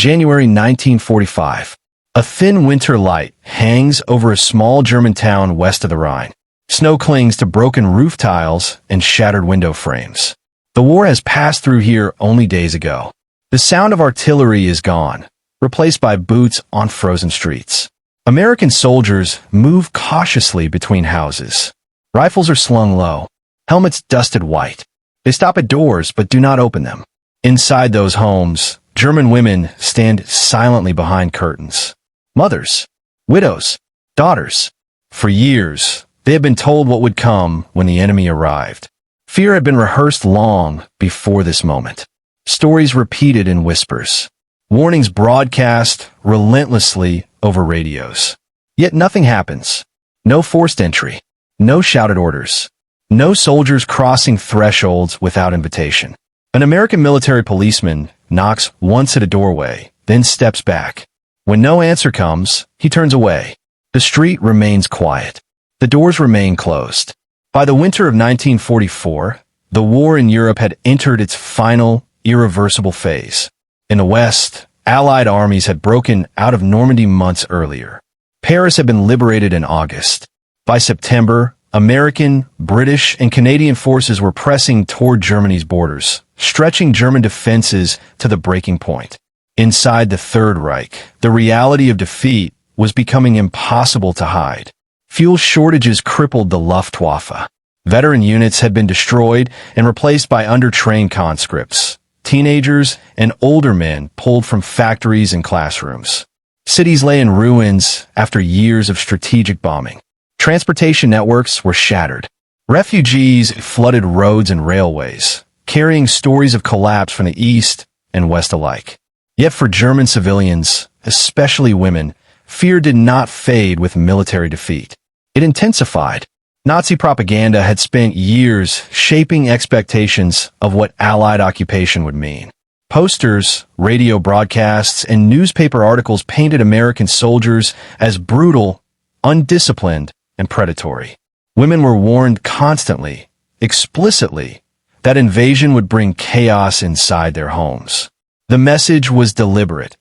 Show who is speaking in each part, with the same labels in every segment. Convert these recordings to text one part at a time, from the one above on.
Speaker 1: January 1945. A thin winter light hangs over a small German town west of the Rhine. Snow clings to broken roof tiles and shattered window frames. The war has passed through here only days ago. The sound of artillery is gone, replaced by boots on frozen streets. American soldiers move cautiously between houses. Rifles are slung low, helmets dusted white. They stop at doors but do not open them. Inside those homes, German women stand silently behind curtains. Mothers, widows, daughters. For years, they have been told what would come when the enemy arrived. Fear had been rehearsed long before this moment. Stories repeated in whispers. Warnings broadcast relentlessly over radios. Yet nothing happens. No forced entry. No shouted orders. No soldiers crossing thresholds without invitation. An American military policeman knocks once at a doorway, then steps back. When no answer comes, he turns away. The street remains quiet. The doors remain closed. By the winter of 1944, the war in Europe had entered its final, irreversible phase. In the West, Allied armies had broken out of Normandy months earlier. Paris had been liberated in August. By September, American, British, and Canadian forces were pressing toward Germany's borders, stretching German defenses to the breaking point. Inside the Third Reich, the reality of defeat was becoming impossible to hide. Fuel shortages crippled the Luftwaffe. Veteran units had been destroyed and replaced by undertrained conscripts. Teenagers and older men pulled from factories and classrooms. Cities lay in ruins after years of strategic bombing. Transportation networks were shattered. Refugees flooded roads and railways, carrying stories of collapse from the east and west alike. Yet for German civilians, especially women, fear did not fade with military defeat. It intensified. Nazi propaganda had spent years shaping expectations of what Allied occupation would mean. Posters, radio broadcasts, and newspaper articles painted American soldiers as brutal, undisciplined, and predatory. Women were warned constantly, explicitly, that invasion would bring chaos inside their homes. The message was deliberate.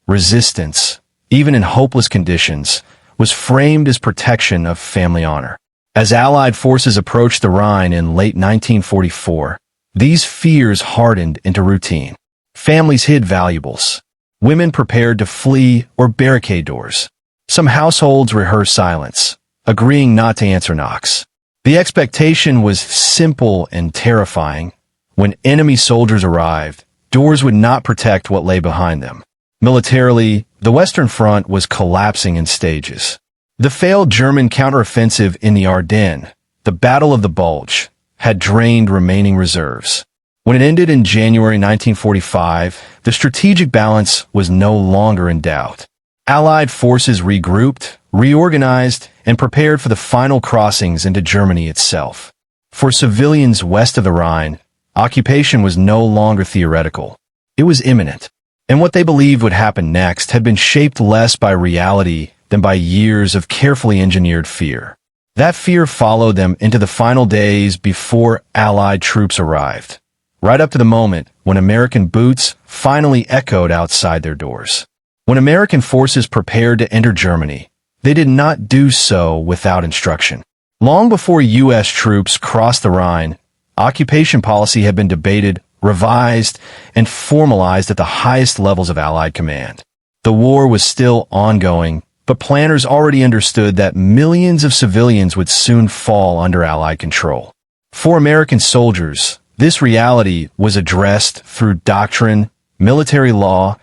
Speaker 1: Resistance, even in hopeless conditions, was framed as protection of family honor. As Allied forces approached the Rhine in late 1944, these fears hardened into routine. Families hid valuables. Women prepared to flee or barricade doors. Some households rehearsed silence, agreeing not to answer knocks. The expectation was simple and terrifying. When enemy soldiers arrived, doors would not protect what lay behind them. Militarily, the Western Front was collapsing in stages. The failed German counteroffensive in the Ardennes, the Battle of the Bulge, had drained remaining reserves. When it ended in January 1945, the strategic balance was no longer in doubt. Allied forces regrouped, reorganized, and prepared for the final crossings into Germany itself. For civilians west of the Rhine, occupation was no longer theoretical. It was imminent. And what they believed would happen next had been shaped less by reality than by years of carefully engineered fear. That fear followed them into the final days before Allied troops arrived, right up to the moment when American boots finally echoed outside their doors. When American forces prepared to enter Germany, they did not do so without instruction. Long before U.S. troops crossed the Rhine, occupation policy had been debated, revised, and formalized at the highest levels of Allied command. The war was still ongoing, but planners already understood that millions of civilians would soon fall under Allied control. For American soldiers, this reality was addressed through doctrine, military law,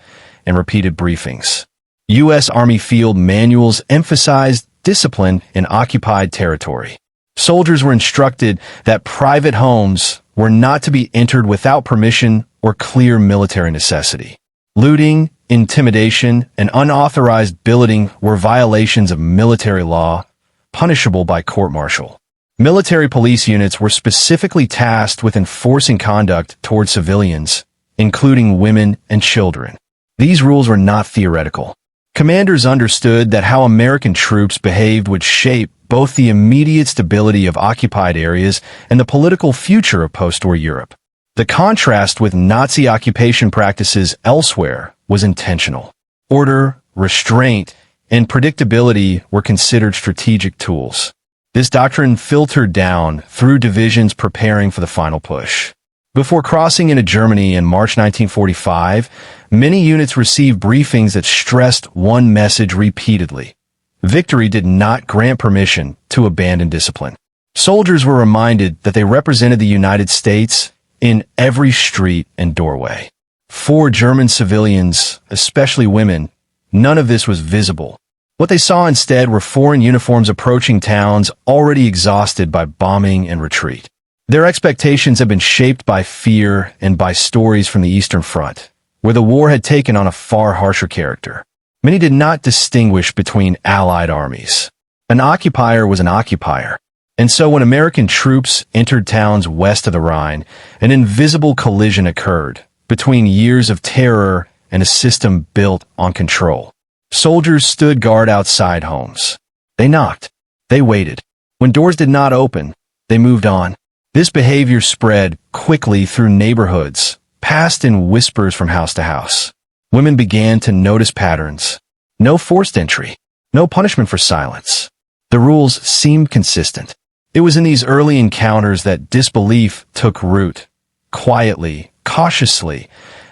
Speaker 1: and repeated briefings. U.S. Army field manuals emphasized discipline in occupied territory. Soldiers were instructed that private homes were not to be entered without permission or clear military necessity. Looting, intimidation, and unauthorized billeting were violations of military law, punishable by court-martial. Military police units were specifically tasked with enforcing conduct toward civilians, including women and children. These rules were not theoretical. Commanders understood that how American troops behaved would shape both the immediate stability of occupied areas and the political future of post-war Europe. The contrast with Nazi occupation practices elsewhere was intentional. Order, restraint, and predictability were considered strategic tools. This doctrine filtered down through divisions preparing for the final push. Before crossing into Germany in March 1945, many units received briefings that stressed one message repeatedly. Victory did not grant permission to abandon discipline. Soldiers were reminded that they represented the United States in every street and doorway. For German civilians, especially women, none of this was visible. What they saw instead were foreign uniforms approaching towns already exhausted by bombing and retreat. Their expectations had been shaped by fear and by stories from the Eastern Front, where the war had taken on a far harsher character. Many did not distinguish between allied armies. An occupier was an occupier. And so when American troops entered towns west of the Rhine, an invisible collision occurred between years of terror and a system built on control. Soldiers stood guard outside homes. They knocked. They waited. When doors did not open, they moved on. This behavior spread quickly through neighborhoods, passed in whispers from house to house. Women began to notice patterns. No forced entry. No punishment for silence. The rules seemed consistent. It was in these early encounters that disbelief took root, quietly, cautiously,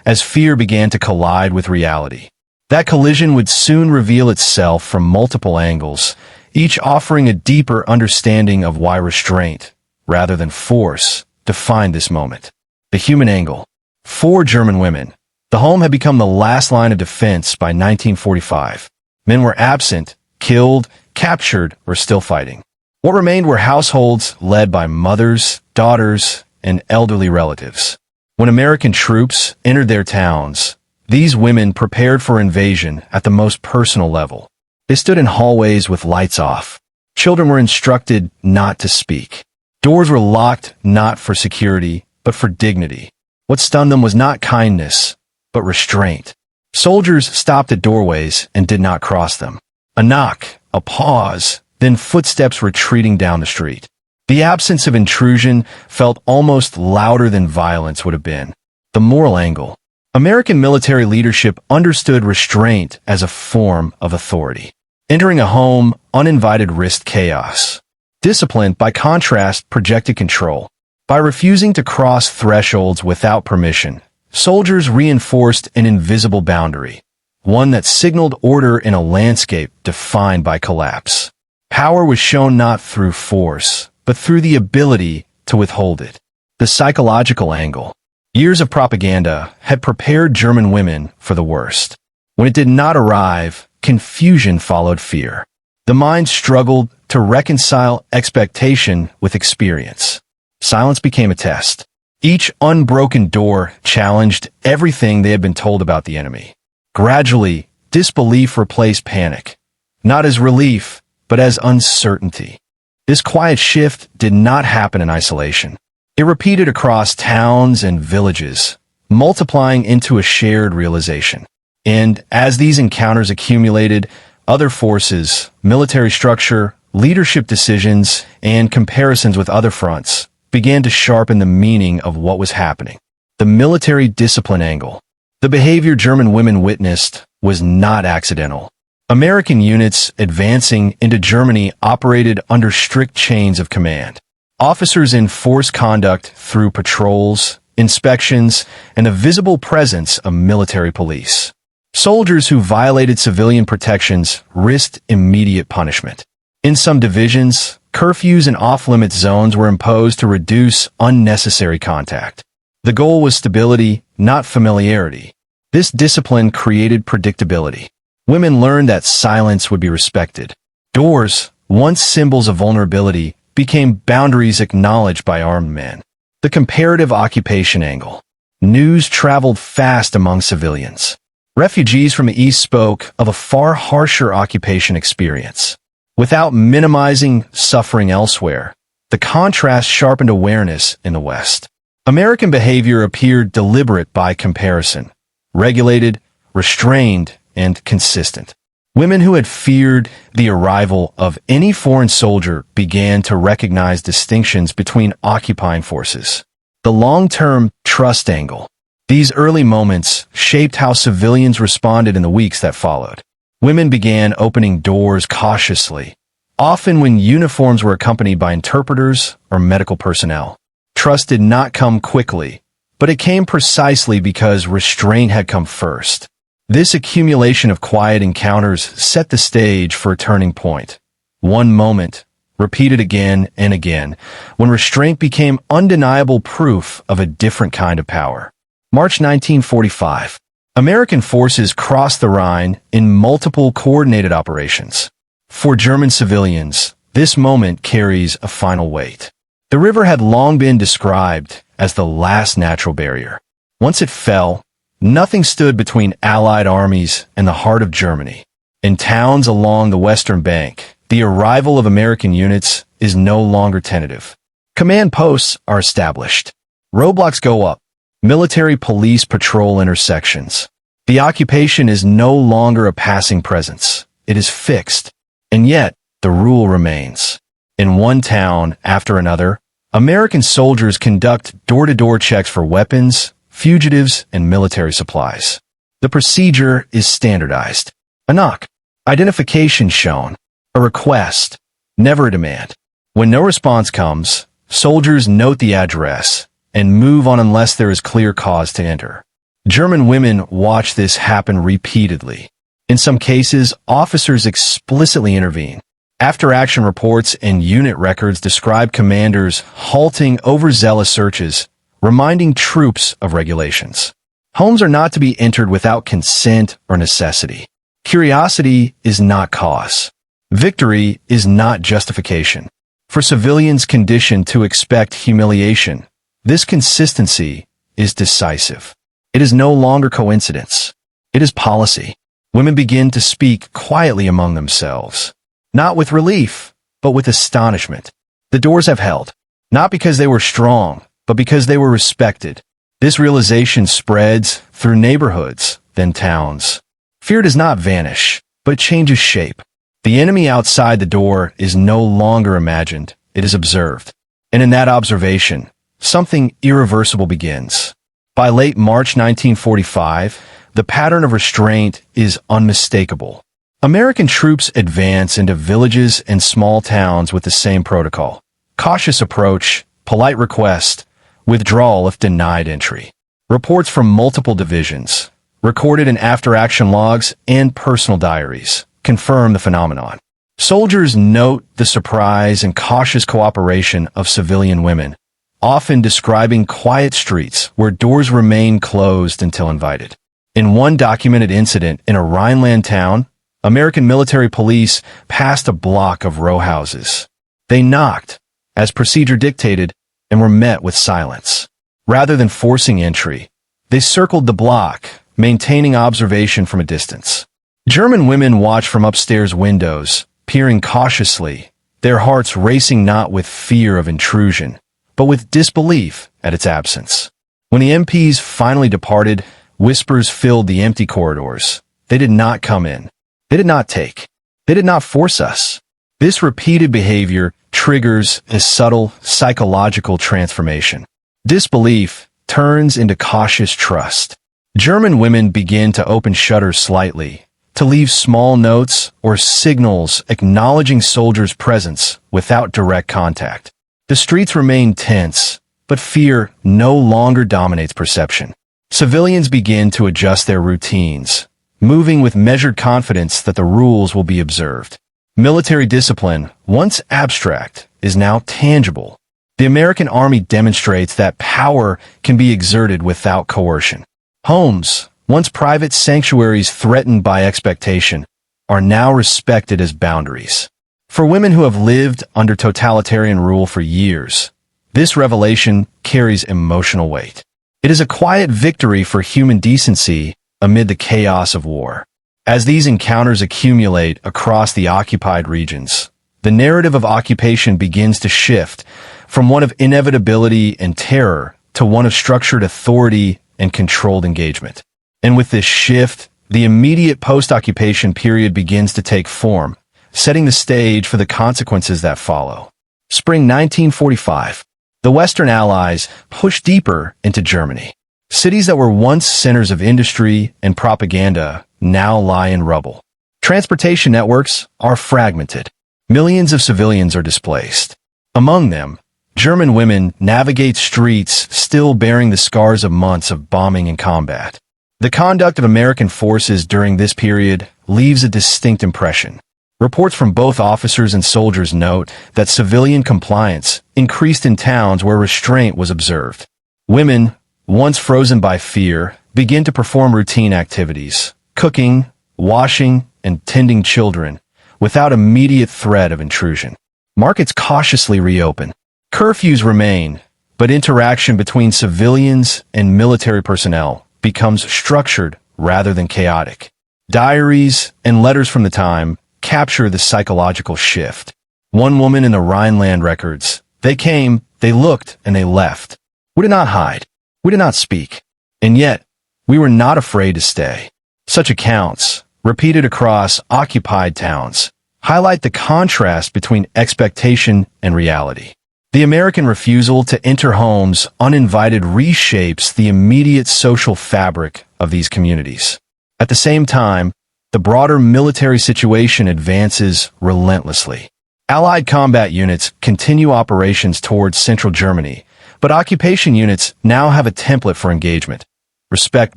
Speaker 1: as fear began to collide with reality. That collision would soon reveal itself from multiple angles, each offering a deeper understanding of why restraint, rather than force, defined this moment. The human angle. For German women, the home had become the last line of defense by 1945. Men were absent, killed, captured, or still fighting. What remained were households led by mothers, daughters, and elderly relatives. When American troops entered their towns, these women prepared for invasion at the most personal level. They stood in hallways with lights off. Children were instructed not to speak. Doors were locked not for security, but for dignity. What stunned them was not kindness, but restraint. Soldiers stopped at doorways and did not cross them. A knock, a pause, then footsteps retreating down the street. The absence of intrusion felt almost louder than violence would have been. The moral angle. American military leadership understood restraint as a form of authority. Entering a home uninvited risked chaos. Discipline, by contrast, projected control. By refusing to cross thresholds without permission, soldiers reinforced an invisible boundary, one that signaled order in a landscape defined by collapse. Power was shown not through force, but through the ability to withhold it. The psychological angle. Years of propaganda had prepared German women for the worst. When it did not arrive, confusion followed fear. The mind struggled to reconcile expectation with experience. Silence became a test. Each unbroken door challenged everything they had been told about the enemy. Gradually, disbelief replaced panic, not as relief, but as uncertainty. This quiet shift did not happen in isolation. It repeated across towns and villages, multiplying into a shared realization. And as these encounters accumulated, other forces, military structure, leadership decisions, and comparisons with other fronts began to sharpen the meaning of what was happening. The military discipline angle. The behavior German women witnessed was not accidental. American units advancing into Germany operated under strict chains of command. Officers enforced conduct through patrols, inspections, and a visible presence of military police. Soldiers who violated civilian protections risked immediate punishment. In some divisions, curfews and off-limits zones were imposed to reduce unnecessary contact. The goal was stability, not familiarity. This discipline created predictability. Women learned that silence would be respected. Doors, once symbols of vulnerability, became boundaries acknowledged by armed men. The comparative occupation angle. News traveled fast among civilians. Refugees from the East spoke of a far harsher occupation experience. Without minimizing suffering elsewhere, the contrast sharpened awareness in the West. American behavior appeared deliberate by comparison, regulated, restrained, and consistent. Women who had feared the arrival of any foreign soldier began to recognize distinctions between occupying forces. The long-term trust angle. These early moments shaped how civilians responded in the weeks that followed. Women began opening doors cautiously, often when uniforms were accompanied by interpreters or medical personnel. Trust did not come quickly, but it came precisely because restraint had come first. This accumulation of quiet encounters set the stage for a turning point. One moment, repeated again and again, when restraint became undeniable proof of a different kind of power. March 1945. American forces crossed the Rhine in multiple coordinated operations. For German civilians, this moment carries a final weight. The river had long been described as the last natural barrier. Once it fell, nothing stood between Allied armies and the heart of Germany. In towns along the western bank, the arrival of American units is no longer tentative. Command posts are established. Roadblocks go up. Military police patrol intersections. The occupation is no longer a passing presence. It is fixed. And yet, the rule remains. In one town after another, American soldiers conduct door-to-door checks for weapons, fugitives, and military supplies. The procedure is standardized. A knock. Identification shown. A request. Never a demand. When no response comes, soldiers note the address and move on unless there is clear cause to enter. German women watch this happen repeatedly. In some cases, officers explicitly intervene. After-action reports and unit records describe commanders halting overzealous searches, reminding troops of regulations. Homes are not to be entered without consent or necessity. Curiosity is not cause. Victory is not justification. For civilians conditioned to expect humiliation, this consistency is decisive. It is no longer coincidence. It is policy. Women begin to speak quietly among themselves. Not with relief, but with astonishment. The doors have held, not because they were strong, but because they were respected. This realization spreads through neighborhoods, then towns. Fear does not vanish, but it changes shape. The enemy outside the door is no longer imagined, it is observed. And in that observation, something irreversible begins. By late March 1945, the pattern of restraint is unmistakable. American troops advance into villages and small towns with the same protocol. Cautious approach, polite request, withdrawal if denied entry. Reports from multiple divisions, recorded in after-action logs and personal diaries, confirm the phenomenon. Soldiers note the surprise and cautious cooperation of civilian women, often describing quiet streets where doors remain closed until invited. In one documented incident in a Rhineland town, American military police passed a block of row houses. They knocked, as procedure dictated, and were met with silence. Rather than forcing entry, they circled the block, maintaining observation from a distance. German women watched from upstairs windows, peering cautiously, their hearts racing not with fear of intrusion, but with disbelief at its absence. When the MPs finally departed, whispers filled the empty corridors. They did not come in. They did not take. They did not force us. This repeated behavior triggers a subtle psychological transformation. Disbelief turns into cautious trust. German women begin to open shutters slightly, to leave small notes or signals acknowledging soldiers' presence without direct contact. The streets remain tense, but fear no longer dominates perception. Civilians begin to adjust their routines, moving with measured confidence that the rules will be observed. Military discipline, once abstract, is now tangible. The American Army demonstrates that power can be exerted without coercion. Homes, once private sanctuaries threatened by expectation, are now respected as boundaries. For women who have lived under totalitarian rule for years, this revelation carries emotional weight. It is a quiet victory for human decency amid the chaos of war. As these encounters accumulate across the occupied regions, the narrative of occupation begins to shift from one of inevitability and terror to one of structured authority and controlled engagement. And with this shift, the immediate post-occupation period begins to take form, setting the stage for the consequences that follow. Spring 1945. The Western Allies pushed deeper into Germany. Cities that were once centers of industry and propaganda now lie in rubble. Transportation networks are fragmented. Millions of civilians are displaced. Among them, German women navigate streets still bearing the scars of months of bombing and combat. The conduct of American forces during this period leaves a distinct impression. Reports from both officers and soldiers note that civilian compliance increased in towns where restraint was observed. Women, once frozen by fear, begin to perform routine activities, cooking, washing, and tending children, without immediate threat of intrusion. Markets cautiously reopen. Curfews remain, but interaction between civilians and military personnel becomes structured rather than chaotic. Diaries and letters from the time capture the psychological shift. One woman in the Rhineland records, "They came, they looked, and they left. We did not hide. We did not speak. And yet, we were not afraid to stay." Such accounts, repeated across occupied towns, highlight the contrast between expectation and reality. The American refusal to enter homes uninvited reshapes the immediate social fabric of these communities. At the same time, the broader military situation advances relentlessly. Allied combat units continue operations towards central Germany, but occupation units now have a template for engagement: respect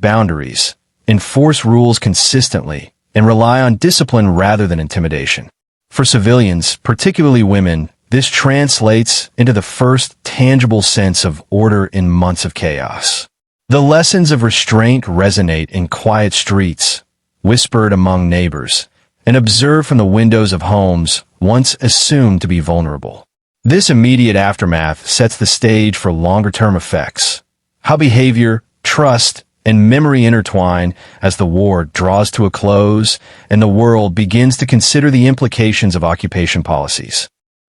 Speaker 1: boundaries, enforce rules consistently, and rely on discipline rather than intimidation. For civilians, particularly women, this translates into the first tangible sense of order in months of chaos. The lessons of restraint resonate in quiet streets, whispered among neighbors, and observed from the windows of homes once assumed to be vulnerable. This immediate aftermath sets the stage for longer-term effects. How behavior, trust, and memory intertwine as the war draws to a close and the world begins to consider the implications of occupation policies.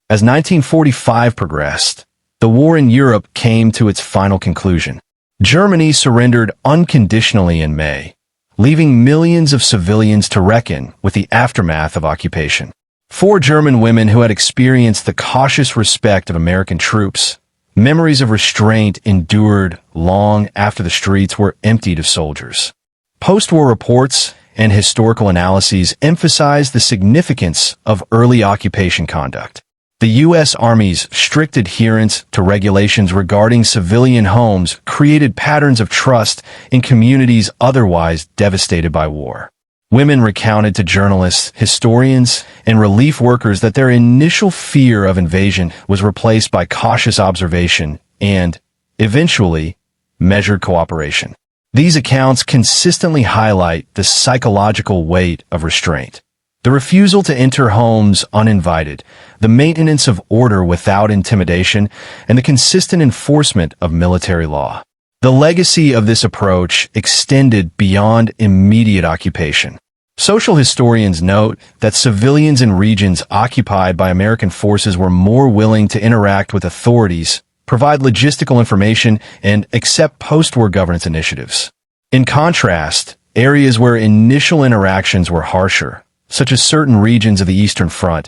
Speaker 1: As 1945 progressed, the war in Europe came to its final conclusion. Germany surrendered unconditionally in May, leaving millions of civilians to reckon with the aftermath of occupation. For German women who had experienced the cautious respect of American troops, memories of restraint endured long after the streets were emptied of soldiers. Post-war reports and historical analyses emphasize the significance of early occupation conduct. The U.S. Army's strict adherence to regulations regarding civilian homes created patterns of trust in communities otherwise devastated by war. Women recounted to journalists, historians, and relief workers that their initial fear of invasion was replaced by cautious observation and, eventually, measured cooperation. These accounts consistently highlight the psychological weight of restraint. The refusal to enter homes uninvited, the maintenance of order without intimidation, and the consistent enforcement of military law. The legacy of this approach extended beyond immediate occupation. Social historians note that civilians in regions occupied by American forces were more willing to interact with authorities, provide logistical information, and accept post-war governance initiatives. In contrast, areas where initial interactions were harsher, such as certain regions of the Eastern Front,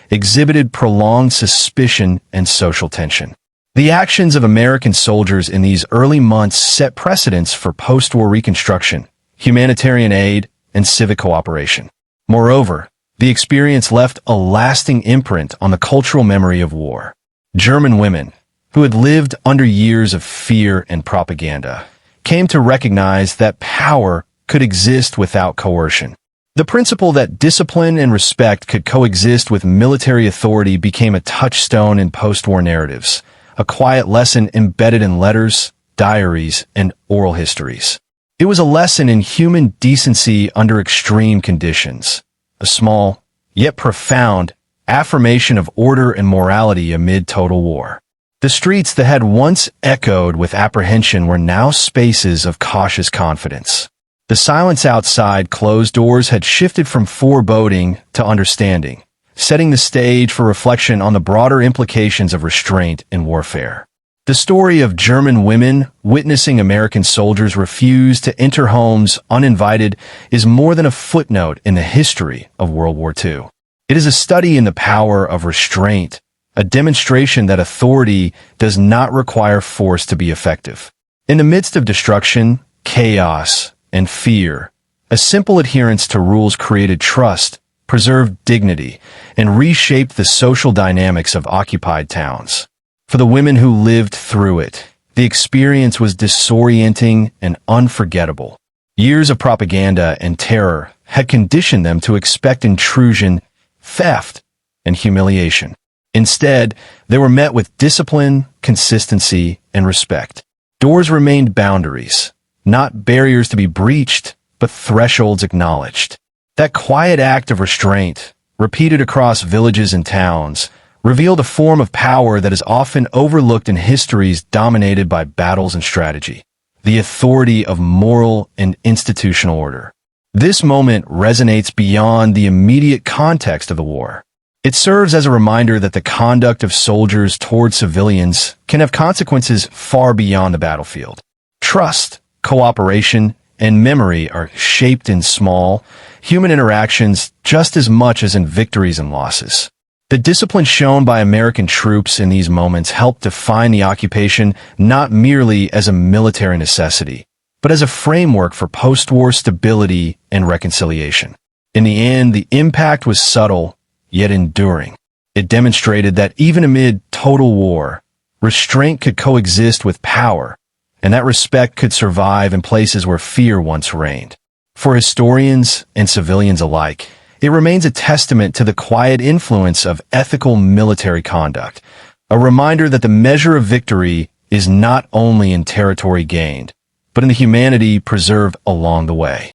Speaker 1: exhibited prolonged suspicion and social tension. The actions of American soldiers in these early months set precedents for post-war reconstruction, humanitarian aid, and civic cooperation. Moreover, the experience left a lasting imprint on the cultural memory of war. German women, who had lived under years of fear and propaganda, came to recognize that power could exist without coercion. The principle that discipline and respect could coexist with military authority became a touchstone in post-war narratives, a quiet lesson embedded in letters, diaries, and oral histories. It was a lesson in human decency under extreme conditions, a small, yet profound, affirmation of order and morality amid total war. The streets that had once echoed with apprehension were now spaces of cautious confidence. The silence outside closed doors had shifted from foreboding to understanding, setting the stage for reflection on the broader implications of restraint in warfare. The story of German women witnessing American soldiers refuse to enter homes uninvited is more than a footnote in the history of World War II. It is a study in the power of restraint, a demonstration that authority does not require force to be effective. In the midst of destruction, chaos, and fear, a simple adherence to rules created trust, preserved dignity, and reshaped the social dynamics of occupied towns. For the women who lived through it, the experience was disorienting and unforgettable. Years of propaganda and terror had conditioned them to expect intrusion, theft, and humiliation. Instead, they were met with discipline, consistency, and respect. Doors remained boundaries, not barriers to be breached, but thresholds acknowledged. That quiet act of restraint, repeated across villages and towns, revealed a form of power that is often overlooked in histories dominated by battles and strategy: the authority of moral and institutional order. This moment resonates beyond the immediate context of the war. It serves as a reminder that the conduct of soldiers toward civilians can have consequences far beyond the battlefield. Trust, cooperation, and memory are shaped in small, human interactions just as much as in victories and losses. The discipline shown by American troops in these moments helped define the occupation not merely as a military necessity, but as a framework for post-war stability and reconciliation. In the end, the impact was subtle, yet enduring. It demonstrated that even amid total war, restraint could coexist with power, and that respect could survive in places where fear once reigned. For historians and civilians alike, it remains a testament to the quiet influence of ethical military conduct, a reminder that the measure of victory is not only in territory gained, but in the humanity preserved along the way.